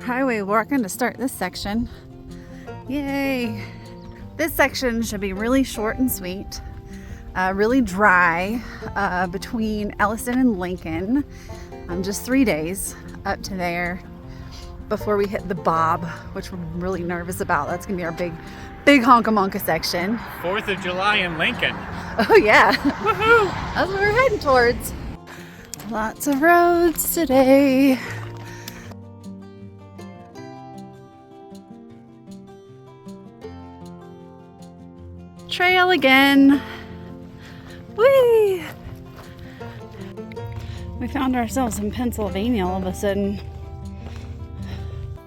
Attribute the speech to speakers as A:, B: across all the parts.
A: highway walking to start this section. Yay! This section should be really short and sweet, really dry, between Elliston and Lincoln. Just 3 days up to there before we hit the Bob, which we're really nervous about. That's gonna be our big honka-monka section.
B: 4th of July in Lincoln.
A: Oh yeah.
B: Woohoo!
A: That's what we're heading towards. Lots of roads today. Trail again. Whee! We found ourselves in Pennsylvania all of a sudden.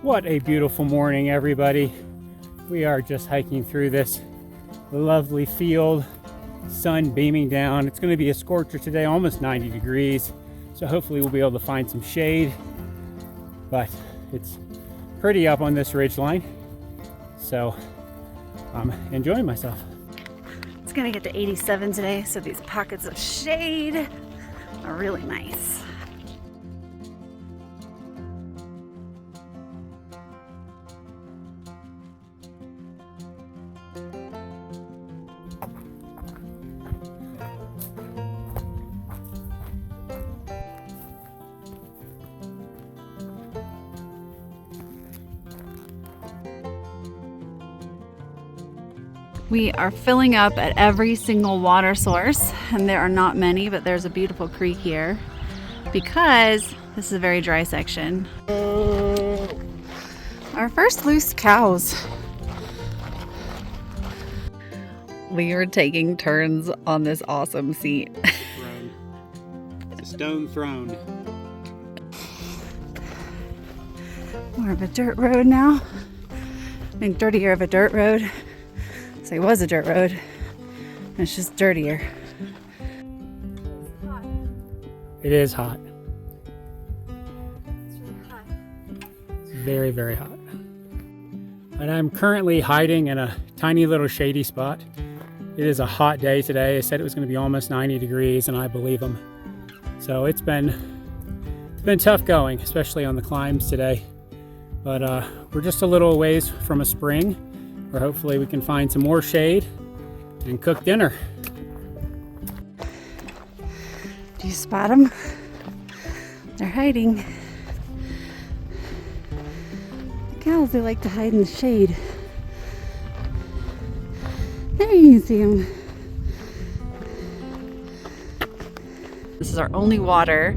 B: What a beautiful morning, everybody. We are just hiking through this lovely field, sun beaming down. It's going to be a scorcher today, almost 90 degrees. So hopefully we'll be able to find some shade, but it's pretty up on this ridge line. So I'm enjoying myself.
A: It's gonna get to 87 today, so these pockets of shade are really nice. We are filling up at every single water source, and there are not many, but there's a beautiful creek here because this is a very dry section. Our first loose cows. We are taking turns on this awesome seat.
B: It's a stone throne.
A: More of a dirt road now. I mean, dirtier of a dirt road. So it was a dirt road. It's just dirtier.
B: It is hot. It's very, very hot. And I'm currently hiding in a tiny little shady spot. It is a hot day today. I said it was going to be almost 90 degrees, and I believe them. So it's been tough going, especially on the climbs today. But we're just a little ways from a spring, where hopefully we can find some more shade and cook dinner.
A: Do you spot them? They're hiding. The cows, they like to hide in the shade. There you can see them. This is our only water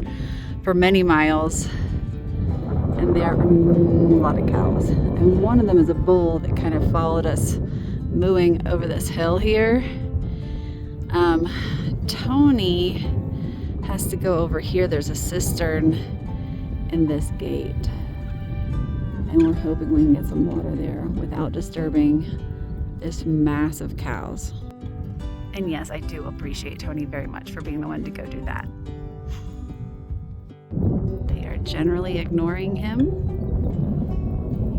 A: for many miles. And there are a lot of cows. And one of them is a bull that kind of followed us mooing over this hill here. Tony has to go over here. There's a cistern in this gate. And we're hoping we can get some water there without disturbing this mass of cows. And yes, I do appreciate Tony very much for being the one to go do that. They are generally ignoring him.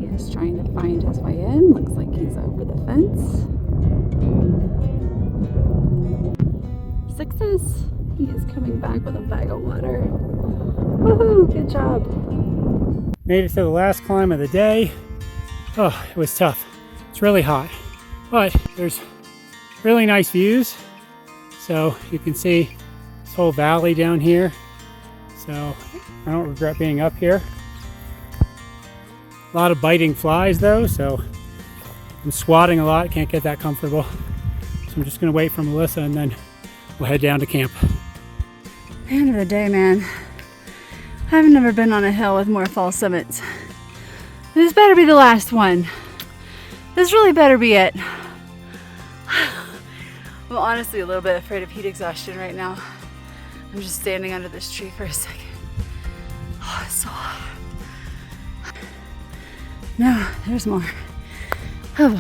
A: He is trying to find his way in. Looks like he's over the fence. Success! He is coming back with a bag of water. Woohoo! Good job.
B: Made it to the last climb of the day. Oh, it was tough. It's really hot, but there's really nice views. So you can see this whole valley down here. So I don't regret being up here. A lot of biting flies though, so I'm squatting a lot, can't get that comfortable. So I'm just gonna wait for Melissa and then we'll head down to camp.
A: End of the day, man. I've never been on a hill with more false summits. This better be the last one. This really better be it. I'm honestly a little bit afraid of heat exhaustion right now. I'm just standing under this tree for a second. Oh, it's so hot. No, there's more. Oh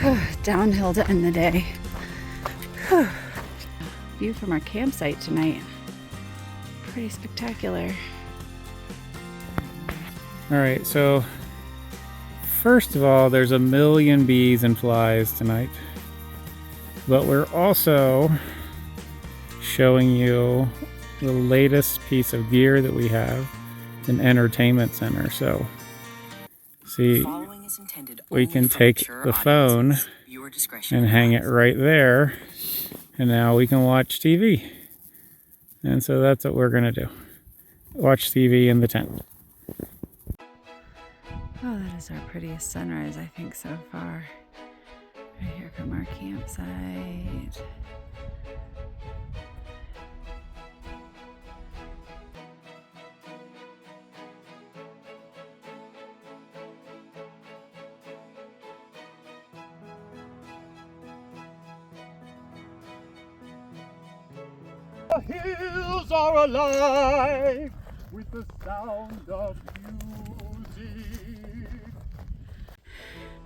A: boy. Downhill to end the day. View from our campsite tonight. Pretty spectacular.
B: All right, so first of all, there's a million bees and flies tonight. But we're also showing you the latest piece of gear that we have, an entertainment center. So See, we can take the phone and hang it right there, and now we can watch TV. And so that's what we're gonna do. Watch TV in the tent.
A: Oh, that is our prettiest sunrise, I think, so far. Right here from our campsite.
B: The hills are alive with the sound of music.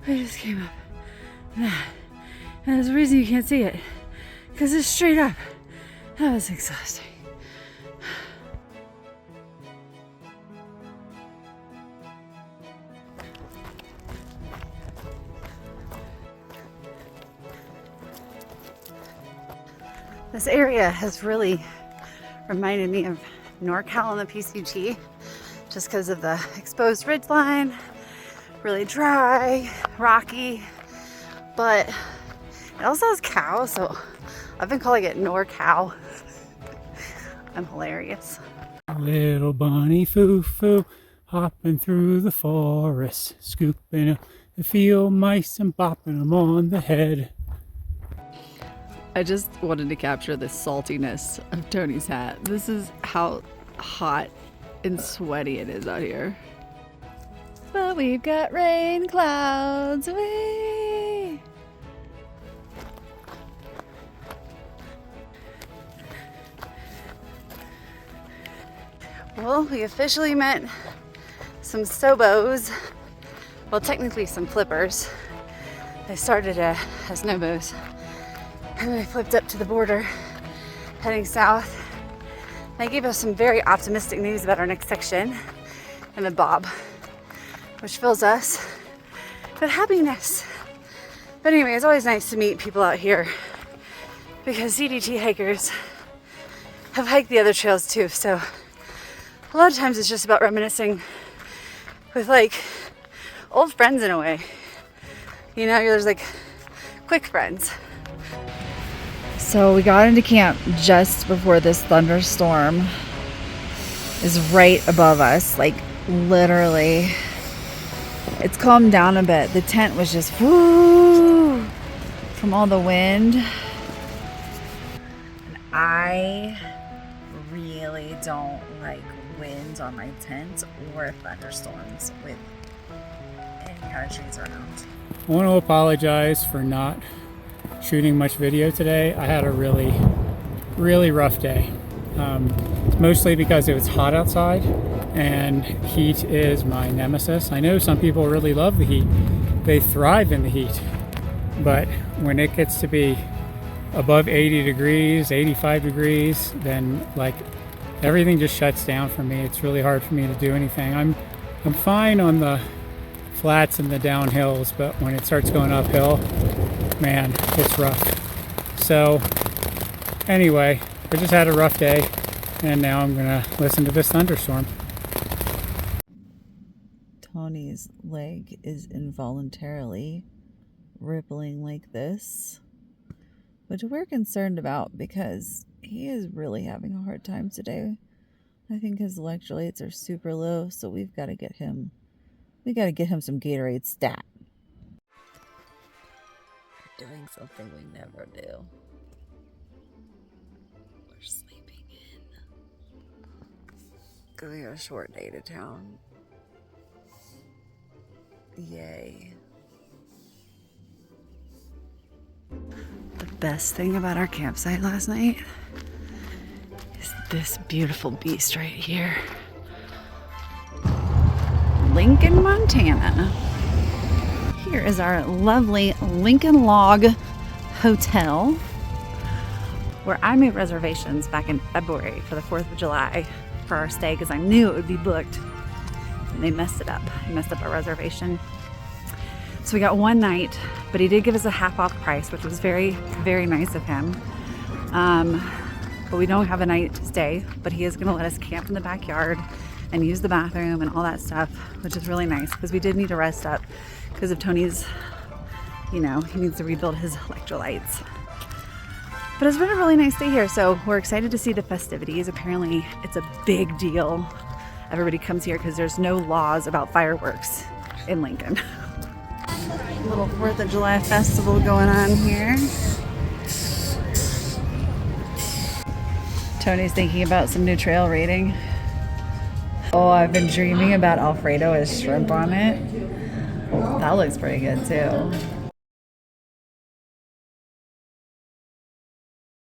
A: I just came up. And there's a reason you can't see it. Because it's straight up. That was exhausting. This area has really reminded me of NorCal and the PCT just because of the exposed ridgeline, really dry, rocky, but it also has cows, so I've been calling it NorCal. I'm hilarious.
B: Little bunny foo-foo hopping through the forest, scooping up the field mice and bopping them on the head.
A: I just wanted to capture the saltiness of Tony's hat. This is how hot and sweaty it is out here. But we've got rain clouds. Whee! Well, we officially met some Sobos. Well, technically some flippers. They started as Nobos. And then I flipped up to the border, heading south. They gave us some very optimistic news about our next section and the Bob, which fills us with happiness. But anyway, it's always nice to meet people out here because CDT hikers have hiked the other trails too. So a lot of times it's just about reminiscing with like old friends in a way. You know, there's like quick friends. So we got into camp just before this thunderstorm is right above us, like literally. It's calmed down a bit. The tent was just whoo from all the wind. And I really don't like wind on my tent or thunderstorms with any kind of trees around.
B: I want to apologize for not shooting much video today. I had a really rough day. Mostly because it was hot outside and heat is my nemesis. I know some people really love the heat. They thrive in the heat. But when it gets to be above 80 degrees, 85 degrees, then like everything just shuts down for me. It's really hard for me to do anything. I'm fine on the flats and the downhills, but when it starts going uphill, man, it's rough. So anyway, I just had a rough day and now I'm gonna listen to this thunderstorm.
A: Tony's leg is involuntarily rippling like this, which we're concerned about because he is really having a hard time today. I think his electrolytes are super low, so we've got to get him some Gatorade stat. We're doing something we never do. We're sleeping in. Because we got a short day to town. Yay. The best thing about our campsite last night is this beautiful beast right here. Lincoln, Montana. Here is our lovely Lincoln Log Hotel, where I made reservations back in February for the 4th of July for our stay because I knew it would be booked. And they messed it up. They messed up our reservation. So we got one night, but he did give us a half off price, which was very, very nice of him. But we don't have a night stay, but he is going to let us camp in the backyard and use the bathroom and all that stuff, which is really nice because we did need to rest up because of Tony's, he needs to rebuild his electrolytes. But it's been a really nice day here, so we're excited to see the festivities. Apparently it's a big deal. Everybody comes here because there's no laws about fireworks in Lincoln. Little 4th of July festival going on here. Tony's thinking about some new trail raiding. Oh, I've been dreaming about Alfredo with shrimp on it. That looks pretty good too.